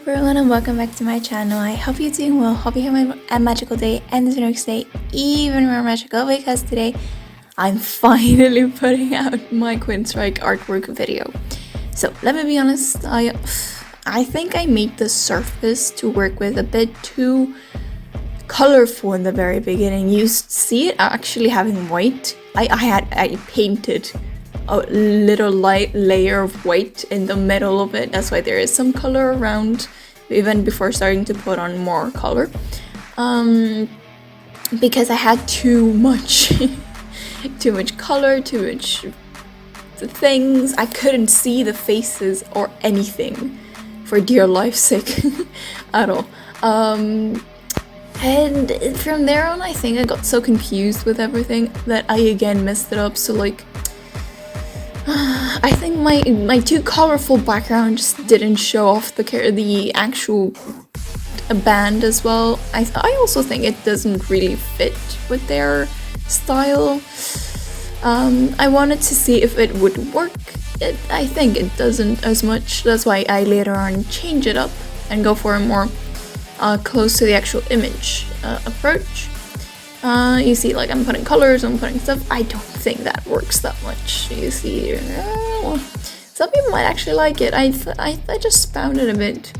everyone and welcome back to my channel. I hope you're doing well, hope you're having a magical day and the next day even more magical because today I'm finally putting out my Queensryche artwork video. So let me be honest, I think I made the surface to work with a bit too colorful in the very beginning. You see it actually having white. I painted a little light layer of white in the middle of it. That's why there is some color around even before starting to put on more color, because I had too much color, too much things. I couldn't see the faces or anything for dear life's sake at all. And from there on, I think I got so confused with everything that I again messed it up. So like, I think my too colorful background just didn't show off the actual band as well. I also think it doesn't really fit with their style. I wanted to see if it would work. I think it doesn't as much. That's why I later on change it up and go for a more close to the actual image approach. You see, like, I'm putting colors, I'm putting stuff. I don't think that works that much. You see, some people might actually like it. I just found it a bit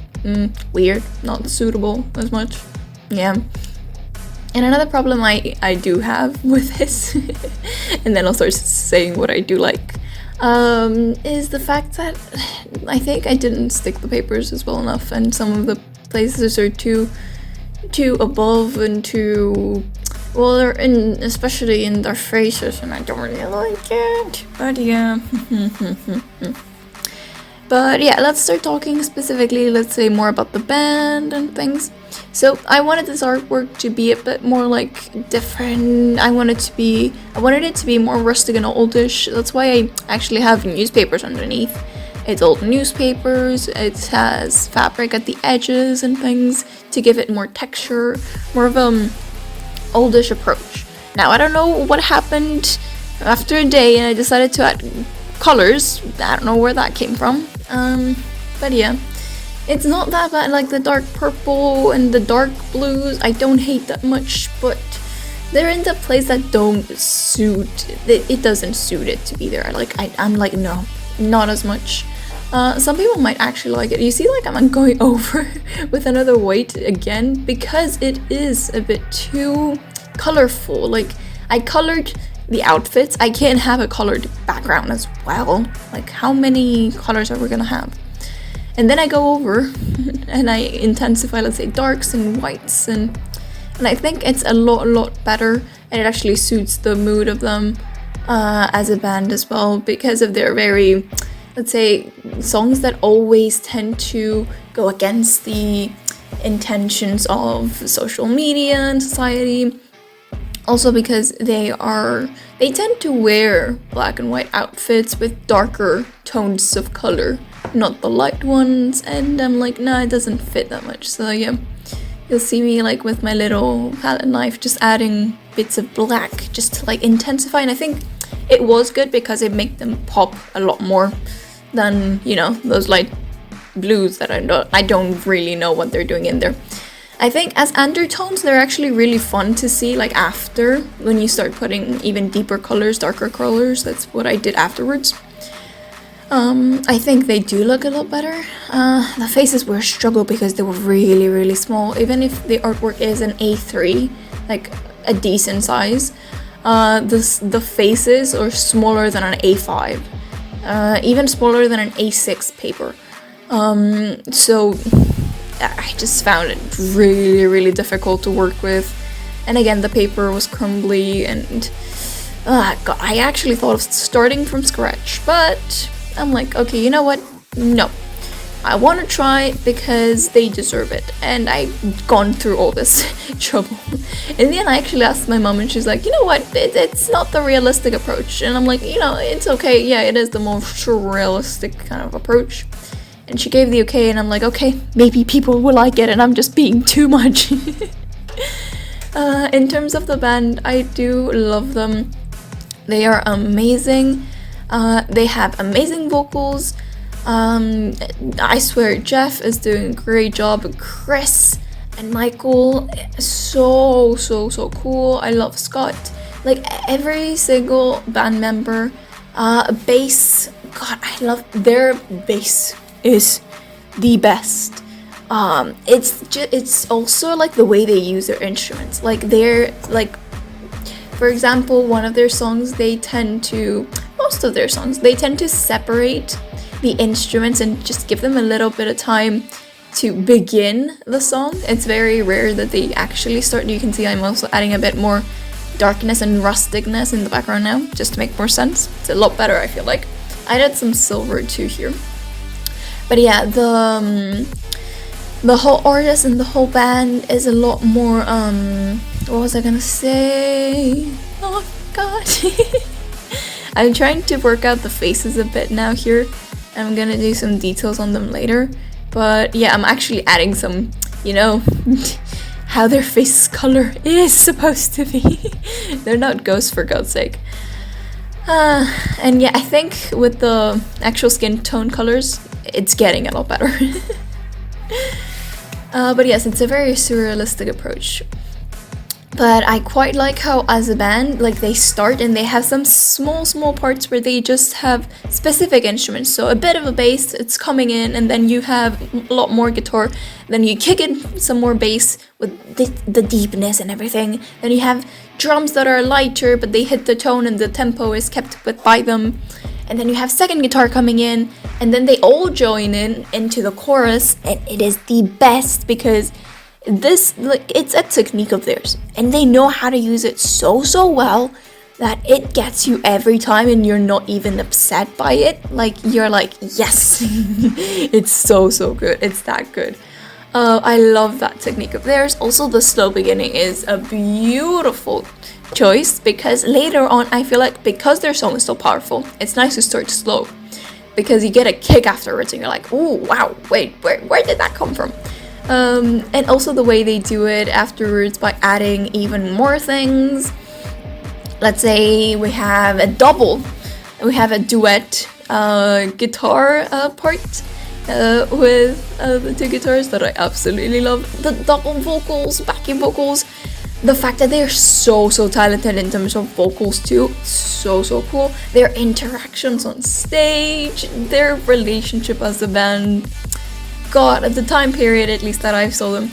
weird, not suitable as much. Yeah. And another problem I do have with this, and then I'll start saying what I do like, is the fact that I think I didn't stick the papers as well enough, and some of the places are too above and too, well, they're especially in their faces, and I don't really like it. But yeah. But yeah, let's start talking specifically, let's say more about the band and things. So I wanted this artwork to be a bit more like different. I wanted it to be more rustic and oldish. That's why I actually have newspapers underneath. It's old newspapers, it has fabric at the edges and things to give it more texture, more of oldish approach. Now I don't know what happened after a day and I decided to add colors. I don't know where that came from. But yeah, it's not that bad. Like the dark purple and the dark blues, I don't hate that much, but they're in the place that don't suit it. It doesn't suit it to be there. Like I'm like, no, not as much. Some people might actually like it. You see, like, I'm going over with another white again because it is a bit too colorful. Like, I colored the outfits. I can't have a colored background as well. Like, how many colors are we gonna have? And then I go over and I intensify, let's say, darks and whites, and I think it's a lot better, and it actually suits the mood of them as a band as well, because of their very, let's say, songs that always tend to go against the intentions of social media and society. Also because they tend to wear black and white outfits with darker tones of color, not the light ones, and I'm like, nah, it doesn't fit that much. So yeah, you'll see me like with my little palette knife just adding bits of black just to like intensify, and I think it was good because it made them pop a lot more than, you know, those light blues that I don't really know what they're doing in there. I think as undertones, they're actually really fun to see, like, after, when you start putting even deeper colors, darker colors. That's what I did afterwards. I think they do look a lot better. The faces were a struggle because they were really small. Even if the artwork is an A3, like a decent size, the faces are smaller than an A5. Even smaller than an A6 paper. So I just found it really difficult to work with. And again, the paper was crumbly, and God, I actually thought of starting from scratch, but I'm like, okay, you know what? No. I want to try because they deserve it, and I've gone through all this trouble. In the end, I actually asked my mom, and she's like, you know what, it's not the realistic approach. And I'm like, you know, it's okay, yeah, it is the most realistic kind of approach. And she gave the okay, and I'm like, okay, maybe people will like it, and I'm just being too much. In terms of the band, I do love them. They are amazing. They have amazing vocals. I swear Jeff is doing a great job. Chris and Michael, so cool. I love Scott. Like every single band member. Bass, God, I love their bass is the best. It's also like the way they use their instruments. Like they're like, for example, most of their songs, they tend to separate the instruments and just give them a little bit of time to begin the song. It's very rare that they actually start. You can see I'm also adding a bit more darkness and rusticness in the background now, just to make more sense. It's a lot better, I feel like. I added some silver too here. But yeah, the whole artist and the whole band is a lot more, what was I gonna say? Oh god. I'm trying to work out the faces a bit now here. I'm gonna do some details on them later. But yeah, I'm actually adding some, you know, how their face color is supposed to be. They're not ghosts, for God's sake. And yeah, I think with the actual skin tone colors, it's getting a lot better. But yes, it's a very surrealistic approach. But I quite like how as a band, like they start and they have some small parts where they just have specific instruments. So a bit of a bass, it's coming in, and then you have a lot more guitar. Then you kick in some more bass with the deepness and everything. Then you have drums that are lighter, but they hit the tone and the tempo is kept by them. And then you have second guitar coming in, and then they all join in into the chorus, and it is the best because this, like, it's a technique of theirs, and they know how to use it so well that it gets you every time, and you're not even upset by it. Like, you're like, yes. It's so good. It's that good. I love that technique of theirs. Also, the slow beginning is a beautiful choice because later on, I feel like because their song is so powerful, it's nice to start slow because you get a kick afterwards, and you're like, oh wow, wait, where did that come from? And also the way they do it afterwards by adding even more things. Let's say we have a duet guitar part with the two guitars that I absolutely love. The double vocals, backing vocals, the fact that they are so talented in terms of vocals too, so cool. Their interactions on stage, their relationship as a band. God, at the time period at least that I saw them,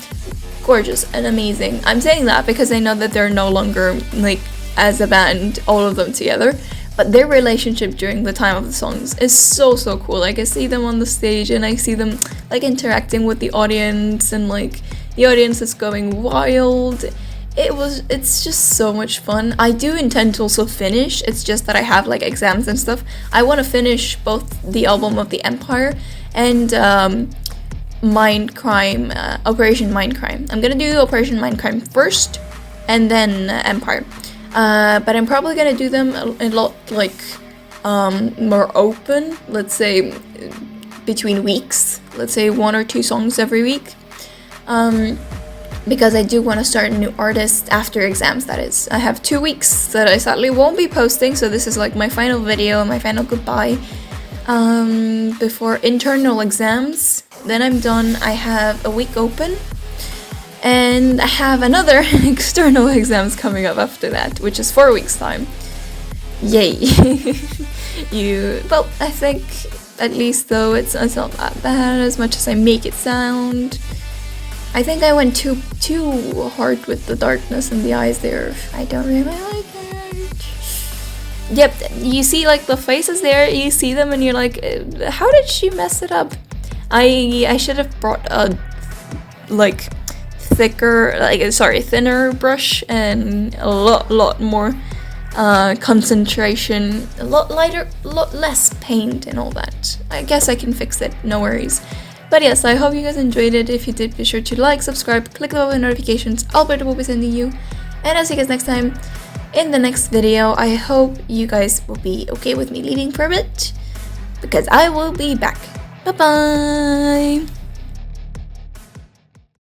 gorgeous and amazing. I'm saying that because I know that they're no longer, like, as a band, all of them together, but their relationship during the time of the songs is so cool. Like, I see them on the stage and I see them, like, interacting with the audience, and, like, the audience is going wild. It's just so much fun. I do intend to also finish, it's just that I have, like, exams and stuff. I want to finish both the album of the Empire and Mindcrime, Operation Mindcrime. I'm gonna do Operation Mindcrime first, and then Empire. But I'm probably gonna do them a lot, like, more open. Let's say between weeks. Let's say 1 or 2 songs every week. Because I do want to start a new artist after exams. That is, I have 2 weeks that I sadly won't be posting. So this is like my final video, my final goodbye. Before internal exams, then I'm done. I have a week open, and I have another external exams coming up after that, which is 4 weeks time. Yay. Well, I think at least though it's not that bad as much as I make it sound. I think I went too hard with the darkness in the eyes there. I don't really like it. Yep, you see, like, the faces there, you see them and you're like, how did she mess it up? I should have brought a, like, thinner brush and a lot more concentration, a lot lighter, a lot less paint and all that. I guess I can fix it, no worries. But yes, I hope you guys enjoyed it. If you did, be sure to like, subscribe, click the bell with notifications. Alberta will be sending you. And I'll see you guys next time in the next video. I hope you guys will be okay with me leaving for a bit, because I will be back. Bye bye!